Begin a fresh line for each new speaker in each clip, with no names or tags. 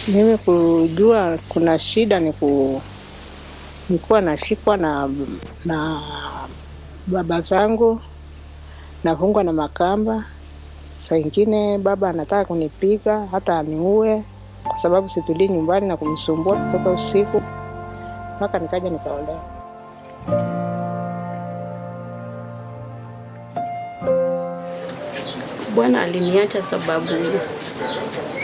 Mimi kujua kuna shida nilikuwa nashikwa na baba zangu, nafungwa na makamba. Saa ingine baba anataka kunipiga hata aniue kwa sababu situlii nyumbani na kumsumbua kutoka usiku mpaka nikaja nikaolewa.
Bwana aliniacha sababu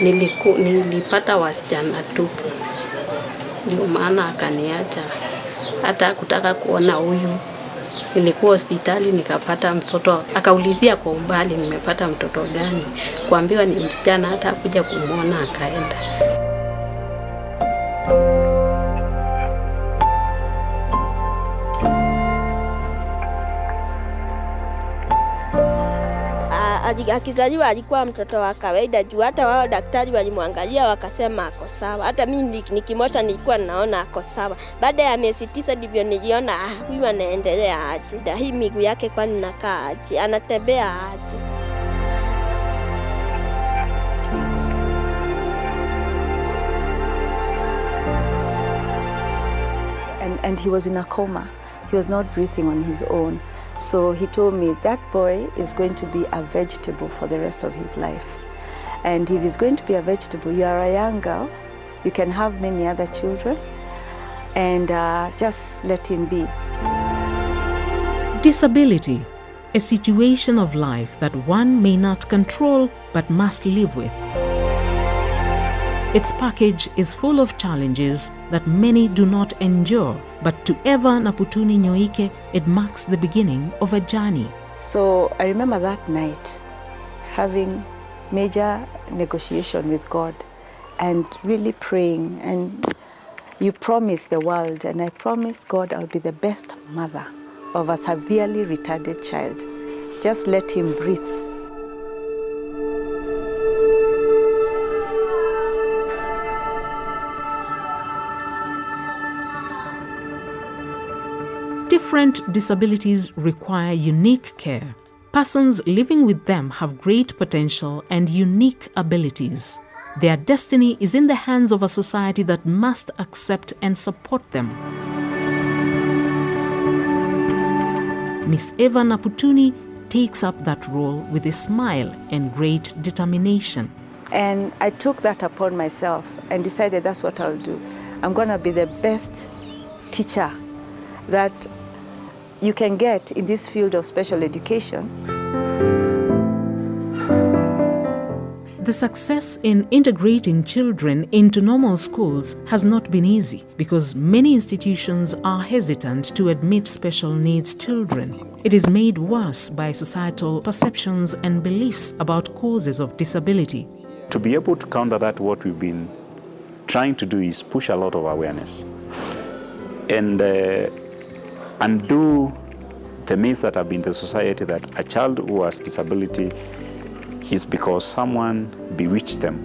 nilipata wasichana tupu. Ndio maana akaniacha. Hata kutaka kuona huyu. Nilikuwa hospitali nikapata mtoto. Akaulizia kwa umbali nimepata mtoto gani. Kuambiwa ni msichana, hata hakuja kumuona akaenda.
Akizaliwa alikuwa mtoto wa kawaida juu hata wao daktari walimwangalia wakasema ako sawa. Hata mimi nikimosha nilikuwa naona ako sawa. Baada ya miezi 9 ndivyo niliona huyu anaendelea aje. Hii miguu yake kwani inakaa aje? Anatembea aje?
And he was in a coma. He was not breathing on his own. So he told me that boy is going to be a vegetable for the rest of his life. And if he's going to be a vegetable, you are a young girl, you can have many other children, and just let him be.
Disability, a situation of life that one may not control but must live with. Its package is full of challenges that many do not endure, but to Eva Naputuni Nyoike, it marks the beginning of a journey.
So I remember that night having major negotiation with God and really praying, and you promised the world, and I promised God I'll be the best mother of a severely retarded child. Just let him breathe.
Different disabilities require unique care. Persons living with them have great potential and unique abilities. Their destiny is in the hands of a society that must accept and support them. Miss Eva Naputuni takes up that role with a smile and great determination.
And I took that upon myself and decided that's what I'll do. I'm going to be the best teacher that you can get in this field of special education.
The success in integrating children into normal schools has not been easy because many institutions are hesitant to admit special needs children. It is made worse by societal perceptions and beliefs about causes of disability.
To be able to counter that, what we've been trying to do is push a lot of awareness and undo the myths that have been in the society that a child who has disability is because someone bewitched them,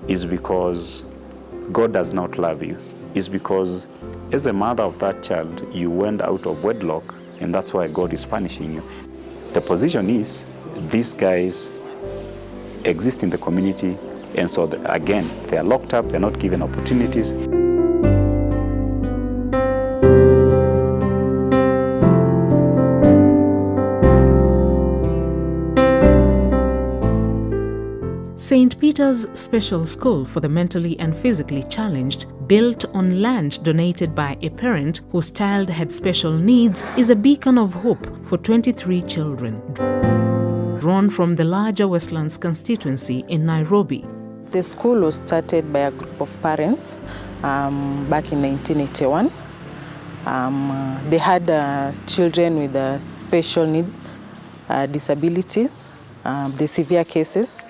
is because God does not love you, is because as a mother of that child you went out of wedlock and that's why God is punishing you. The position is these guys exist in the community, and so again they are locked up, they're not given opportunities.
St. Peter's Special School for the Mentally and Physically Challenged, built on land donated by a parent whose child had special needs, is a beacon of hope for 23 children, drawn from the larger Westlands constituency in Nairobi.
The school was started by a group of parents back in 1981. They had children with a special need, disability, the severe cases,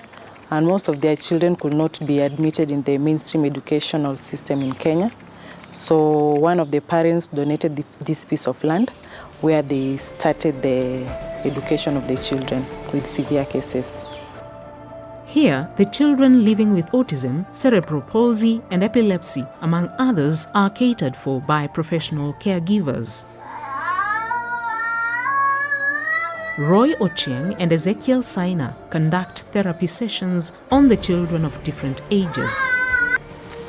and most of their children could not be admitted in the mainstream educational system in Kenya. So one of the parents donated this piece of land where they started the education of the children with severe cases.
Here, the children living with autism, cerebral palsy, and epilepsy, among others, are catered for by professional caregivers. Roy Ochieng and Ezekiel Saina conduct therapy sessions on the children of different ages.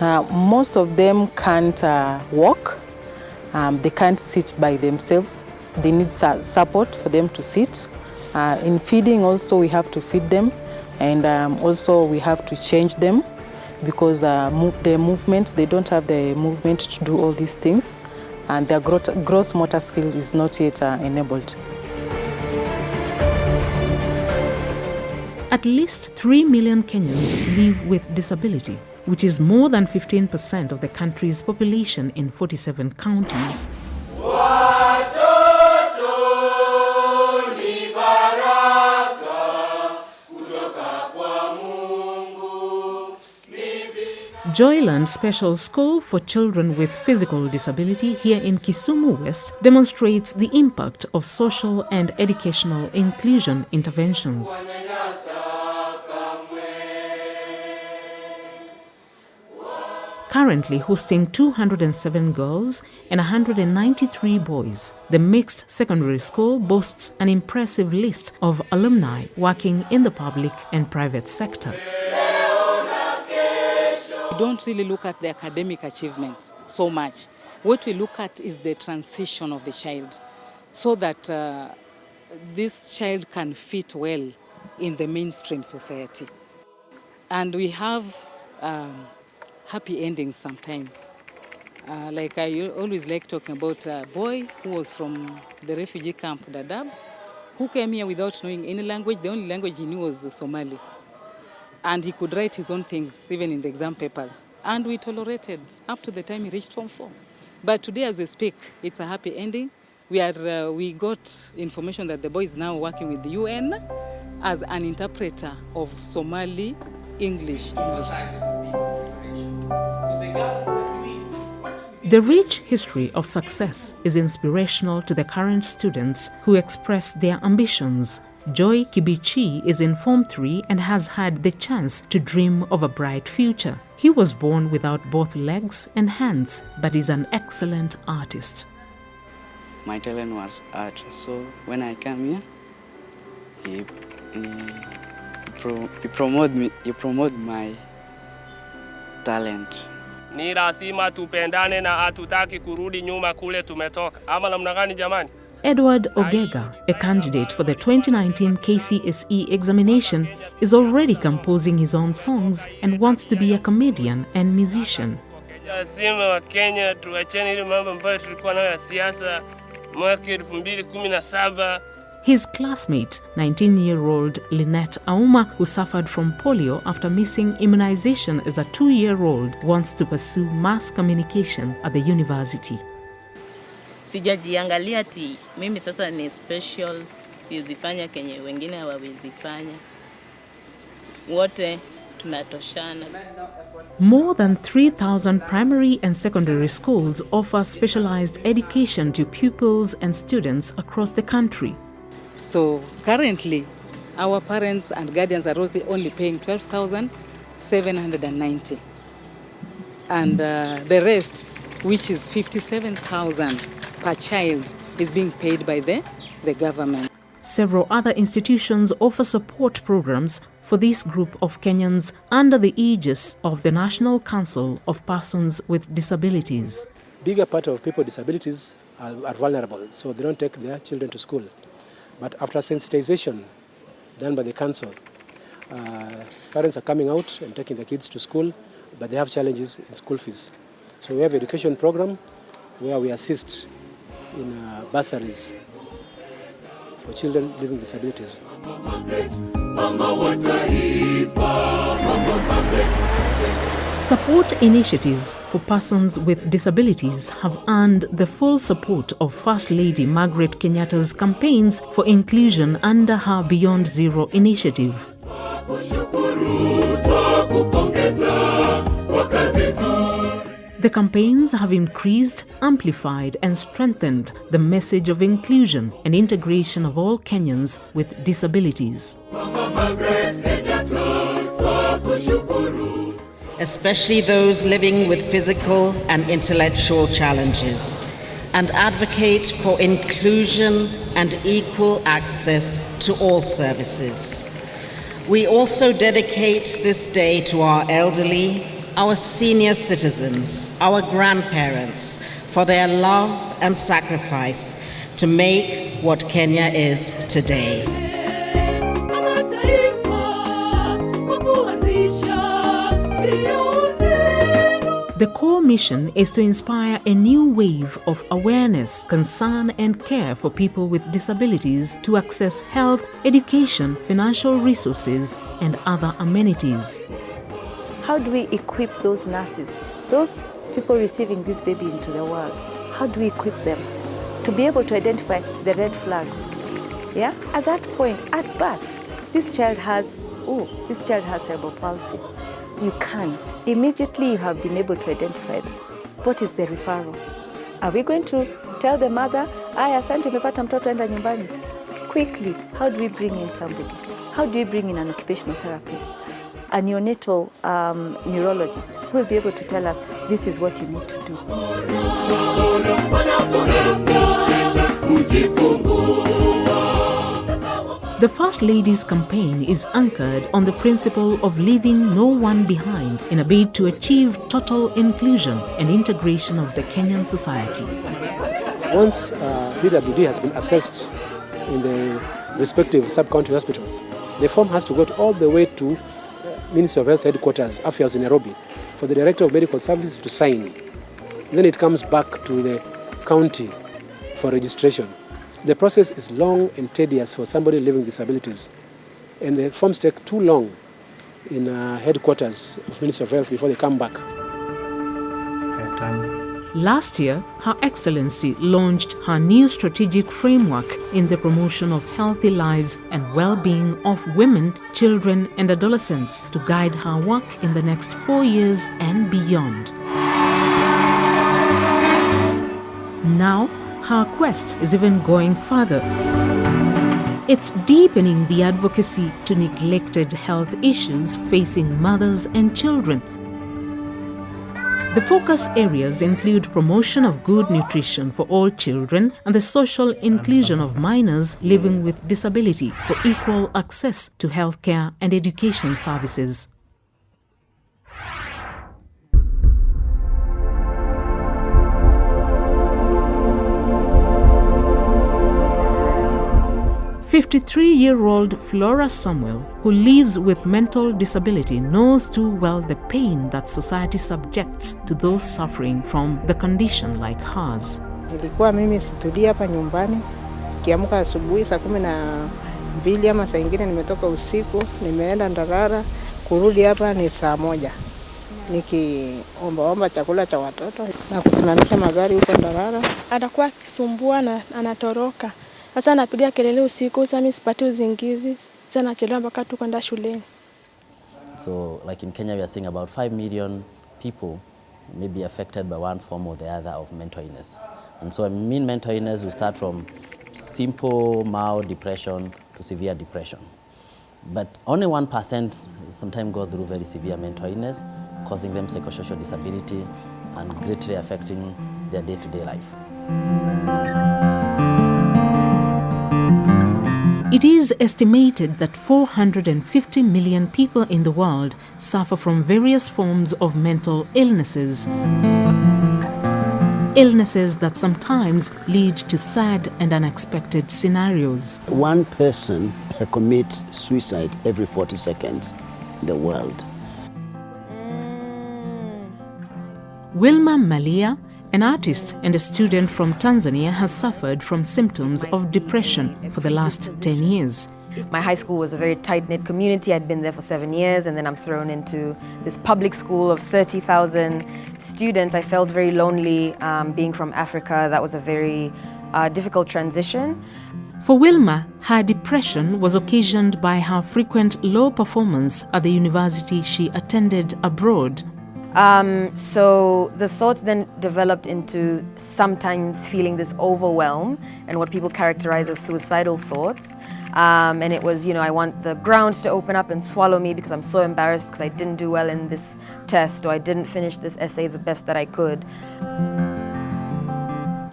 Most of them can't walk. They can't sit by themselves. They need support for them to sit. In feeding also we have to feed them, and also we have to change them because their movement, they don't have the movement to do all these things, and their gross motor skill is not yet enabled.
At least 3 million Kenyans live with disability, which is more than 15% of the country's population in 47 counties. Joyland Special School for Children with Physical Disability here in Kisumu West demonstrates the impact of social and educational inclusion interventions. Currently hosting 207 girls and 193 boys, the mixed secondary school boasts an impressive list of alumni working in the public and private sector.
We don't really look at the academic achievements so much. What we look at is the transition of the child, so that this child can fit well in the mainstream society. And we have happy endings sometimes. Like I always like talking about a boy who was from the refugee camp Dadaab, who came here without knowing any language. The only language he knew was Somali. And he could write his own things, even in the exam papers. And we tolerated up to the time he reached Form 4. But today, as we speak, it's a happy ending. We got information that the boy is now working with the UN as an interpreter of Somali English.
The rich history of success is inspirational to the current students who express their ambitions. Joy Kibichi is in Form 3 and has had the chance to dream of a bright future. He was born without both legs and hands, but is an excellent artist.
My talent was art, so when I came here, he promoted my talent.
Ni lazima tupendane na hatutaki kurudi nyuma kule tumetoka. Ama namna gani jamani?
Edward Ogega, a candidate for the 2019 KCSE examination, is already composing his own songs and wants to be a comedian and musician.
Lazima wa Kenya tuachane ile mambo ambayo tulikuwa nayo ya siasa mwaka 2017.
His classmate, 19-year-old Lynette Auma, who suffered from polio after missing immunization as a 2-year-old, wants to pursue mass communication at the university.
Sijajiangalia ati mimi sasa ni special, sizifanya kenye wengine hawawezifanya. Wote tunatoshana.
More than 3,000 primary and secondary schools offer specialized education to pupils and students across the country.
So currently, our parents and guardians are only paying 12,790. And the rest, which is 57,000 per child, is being paid by the government.
Several other institutions offer support programs for this group of Kenyans under the aegis of the National Council of Persons with Disabilities.
Bigger part of people with disabilities are vulnerable, so they don't take their children to school. But after sensitization done by the council, parents are coming out and taking their kids to school, but they have challenges in school fees. So we have an education program where we assist in bursaries for children living with disabilities.
Support initiatives for persons with disabilities have earned the full support of First Lady Margaret Kenyatta's campaigns for inclusion under her Beyond Zero initiative. The campaigns have increased, amplified and strengthened the message of inclusion and integration of all Kenyans with disabilities.
Especially those living with physical and intellectual challenges, and advocate for inclusion and equal access to all services. We also dedicate this day to our elderly, our senior citizens, our grandparents, for their love and sacrifice to make what Kenya is today.
The core mission is to inspire a new wave of awareness, concern, and care for people with disabilities to access health, education, financial resources, and other amenities.
How do we equip those nurses, those people receiving this baby into the world? How do we equip them to be able to identify the red flags? Yeah, at that point, at birth, this child has cerebral palsy. You can. Immediately you have been able to identify them. What is the referral? Are we going to tell the mother, asante umepata mtoto enda nyumbani? Quickly, how do we bring in somebody? How do we bring in an occupational therapist? A neonatal neurologist who will be able to tell us, this is what you need to do.
The First Lady's campaign is anchored on the principle of leaving no one behind in a bid to achieve total inclusion and integration of the Kenyan society.
Once PWD has been assessed in the respective sub-county hospitals, the form has to go all the way to Ministry of Health Headquarters, Afya House in Nairobi, for the Director of Medical Services to sign. Then it comes back to the county for registration. The process is long and tedious for somebody living with disabilities, and the forms take too long in headquarters of Ministry of Health before they come back.
Last year, Her Excellency launched her new strategic framework in the promotion of healthy lives and well-being of women, children, and adolescents to guide her work in the next 4 years and beyond. Now, her quest is even going further. It's deepening the advocacy to neglected health issues facing mothers and children. The focus areas include promotion of good nutrition for all children and the social inclusion of minors living with disability for equal access to healthcare and education services. The 53-year-old Flora Samuel, who lives with mental disability, knows too well the pain that society subjects to those suffering from the condition like hers.
Nilikuwa mimi situlia hapa nyumbani, kiamka asubuhi saa 12 ama saa nyingine nimetoka usiku, nimeenda Ndarara, kurudi hapa ni saa 1. Nikiomba chakula cha watoto na kusimamisha magari huko Ndarara.
Atakuwa akisumbua na anatoroka. Sasa anapiga kelele usiku, sasa mimi sipati uzingizi, sasa nachelewa mpaka tu kwenda shuleni.
So like in Kenya we are seeing about 5 million people may be affected by one form or the other of mental illness. And so I mean mental illness will start from simple mild depression to severe depression. But only 1% sometimes go through very severe mental illness, causing them psychosocial disability and greatly affecting their day-to-day life.
It is estimated that 450 million people in the world suffer from various forms of mental illnesses. Illnesses that sometimes lead to sad and unexpected scenarios.
One person commits suicide every 40 seconds in the world.
Wilma Malia, an artist and a student from Tanzania, has suffered from symptoms of depression for the last 10 years.
My high school was a very tight-knit community. I'd been there for 7 years, and then I'm thrown into this public school of 30,000 students. I felt very lonely being from Africa. That was a very difficult transition.
For Wilma, her depression was occasioned by her frequent low performance at the university she attended abroad.
So the thoughts then developed into sometimes feeling this overwhelm and what people characterize as suicidal thoughts. And it was, I want the ground to open up and swallow me because I'm so embarrassed because I didn't do well in this test or I didn't finish this essay the best that I could.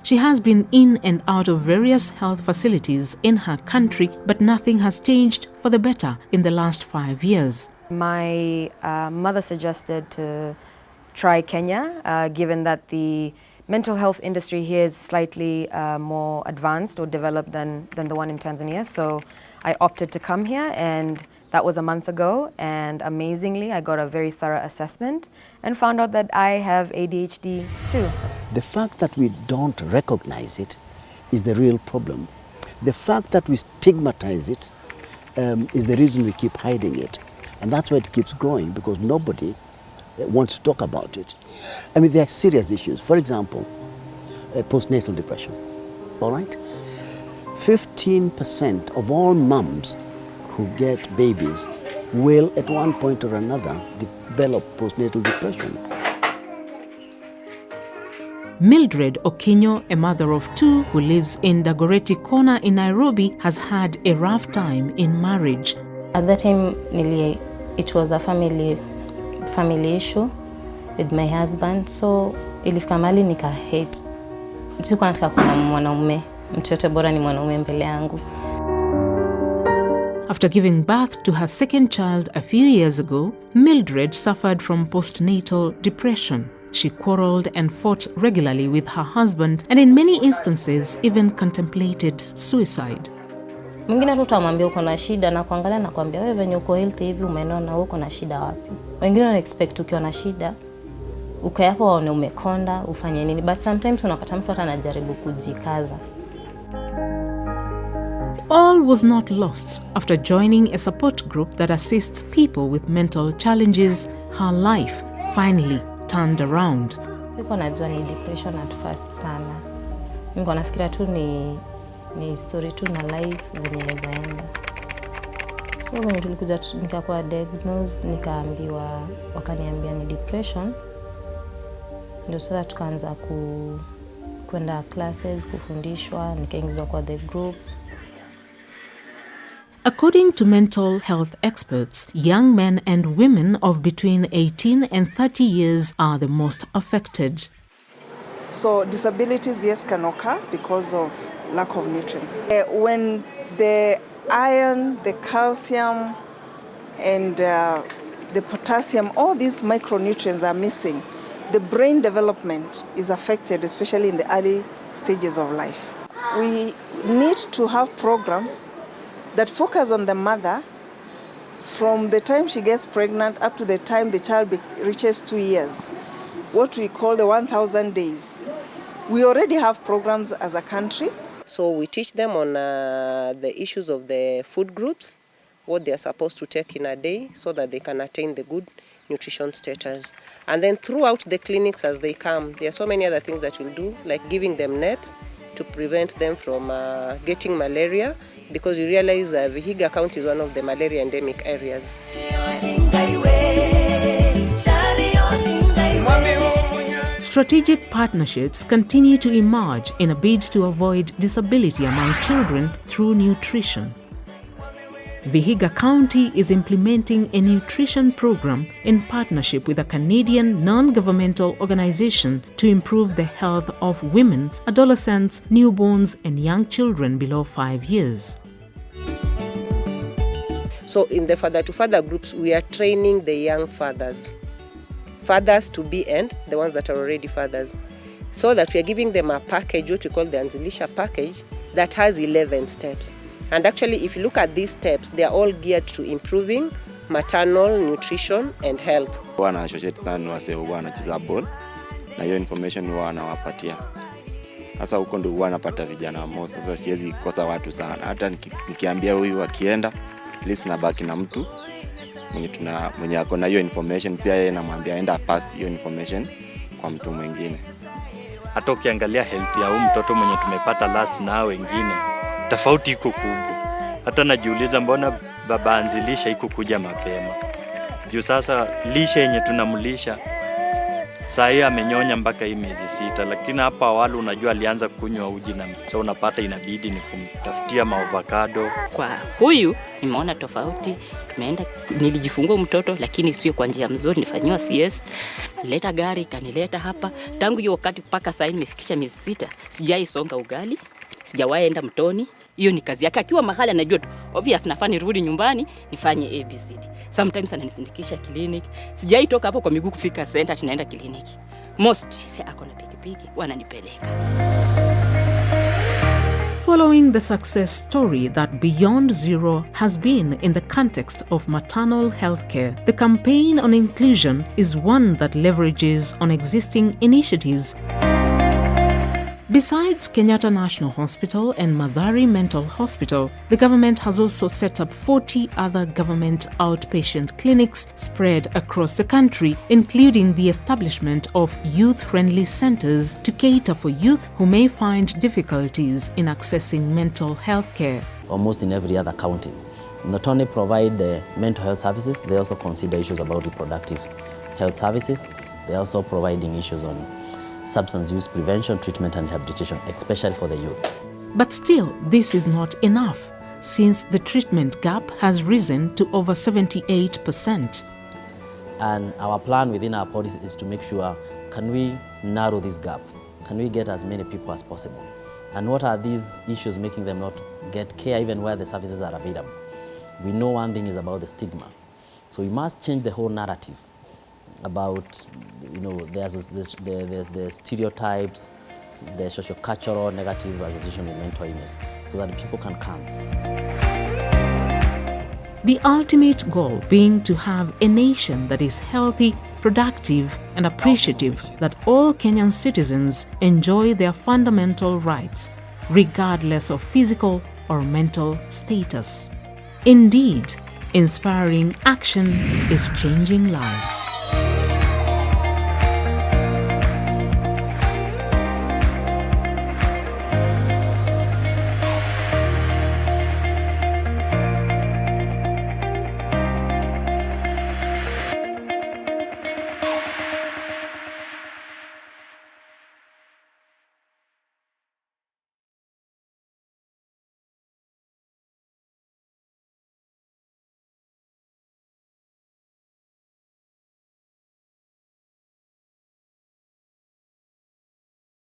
She has been in and out of various health facilities in her country, but nothing has changed for the better in the last 5 years.
My mother suggested to try Kenya, given that the mental health industry here is slightly more advanced or developed than the one in Tanzania. So I opted to come here, and that was a month ago, and amazingly I got a very thorough assessment and found out that I have ADHD too.
The fact that we don't recognize it is the real problem. The fact that we stigmatize it is the reason we keep hiding it. And that's why it keeps growing, because nobody wants to talk about it. I mean, there are serious issues. For example, postnatal depression, all right? 15% of all mums who get babies will at one point or another develop postnatal depression.
Mildred Okinyo, a mother of 2 who lives in Dagoretti Corner in Nairobi, has had a rough time in marriage.
At that time, it was a family issue with my husband, so ilifika mahali nika hate. Sikuwa nataka kuna mwanaume, mtu yote bora ni mwanaume mbele yangu.
After giving birth to her second child a few years ago, Mildred suffered from postnatal depression. She quarreled and fought regularly with her husband, and in many instances even contemplated suicide.
Mwingine tu utamwambia uko na shida na kuangalia na kuambia wewe venye uko healthy hivi umenona uko na shida wapi. Wengine wana expect ukiwa na shida ukae hapo waone umekonda ufanye nini, but sometimes unapata mtu hata anajaribu kujikaza.
All was not lost. After joining a support group that assists people with mental challenges, her life finally turned around.
Sikuwa najua ni depression at first sana. Nilikuwa nafikiria tu ni story tu na life venye inaenda. So when tulikuja nikakuwa diagnosed, nikaambiwa, wakaniambia ni depression. Ndio sasa tukaanza kwenda classes, kufundishwa, nikaingizwa kwa the group.
According to mental health experts, young men and women of between 18 and 30 years are the most affected.
So disabilities, yes, can occur because of lack of nutrients. When the iron, the calcium, and the potassium, all these micronutrients are missing, the brain development is affected, especially in the early stages of life. We need to have programs that focus on the mother from the time she gets pregnant up to the time the child reaches 2 years, what we call the 1,000 days. We already have programs as a country.
So we teach them on the issues of the food groups, what they are supposed to take in a day so that they can attain the good nutrition status. And then throughout the clinics as they come, there are so many other things that we'll do, like giving them nets to prevent them from getting malaria, because you realize Vihiga County is one of the malaria endemic areas.
Strategic partnerships continue to emerge in a bid to avoid disability among children through nutrition. Vihiga County is implementing a nutrition program in partnership with a Canadian non-governmental organization to improve the health of women, adolescents, newborns, and young children below 5 years.
So in the father-to-father groups, we are training the young fathers to be and the ones that are already fathers, so that we are giving them a package, what we call the Anzilisha package, that has 11 steps. And actually, if you look at these steps, they are all geared to improving maternal nutrition and health.
Wana associate sana wase wanacheza ball na hiyo information wanawapatia. Sasa huko ndio wanapata vijana ambao sasa siwezi kosa watu sana. Hata nikiambia huyu akienda, at least nabaki na mtu mwenye ako na hiyo information, pia yeye namwambia aenda pass hiyo information kwa mtu mwingine.
Hata ukiangalia health ya huyu mtoto mwenye tumepata last na wengine, tofauti iko kubwa. Hata najiuliza mbona baba Anzilisha iko kuja mapema. Juu sasa lishe yenye tunamlisha saa hii amenyonya mpaka hii miezi 6, lakini hapa awali unajua alianza kunywa uji na so unapata inabidi ni kumtafutia maavocado.
Kwa huyu nimeona tofauti, nilijifungua mtoto lakini sio kwa njia mzuri, nifanywa CS, leta gari kanileta hapa. Tangu hiyo wakati mpaka sasa nimefikisha miezi 6, sijaisonga ugali, sijawahi enda mtoni, Hiyo ni kazi yake. Akiwa mahali anajua tu obvious nafaa nirudi nyumbani nifanye ABCD. Sometimes ananisindikisha clinic. Sijai toka hapo kwa miguu kufika center tunaenda clinic. Most si ako na pikipiki wananipeleka.
Following the success story that Beyond Zero has been in the context of maternal healthcare, the campaign on inclusion is one that leverages on existing initiatives. Besides Kenyatta National Hospital and Mathari Mental Hospital, the government has also set up 40 other government outpatient clinics spread across the country, including the establishment of youth-friendly centers to cater for youth who may find difficulties in accessing mental health care.
Almost in every other county, not only provide mental health services, they also consider issues about reproductive health services. They're also providing issues on substance use prevention, treatment and rehabilitation, especially for the youth.
But still, this is not enough, since the treatment gap has risen to over 78%.
And our plan within our policy is to make sure, can we narrow this gap? Can we get as many people as possible? And what are these issues making them not get care even where the services are available? We know one thing is about the stigma. So we must change the whole narrative about, there's the stereotypes, the socio-cultural negative association with mental illness, so that people can come.
The ultimate goal being to have a nation that is healthy, productive, and appreciative, that all Kenyan citizens enjoy their fundamental rights, regardless of physical or mental status. Indeed, inspiring action is changing lives.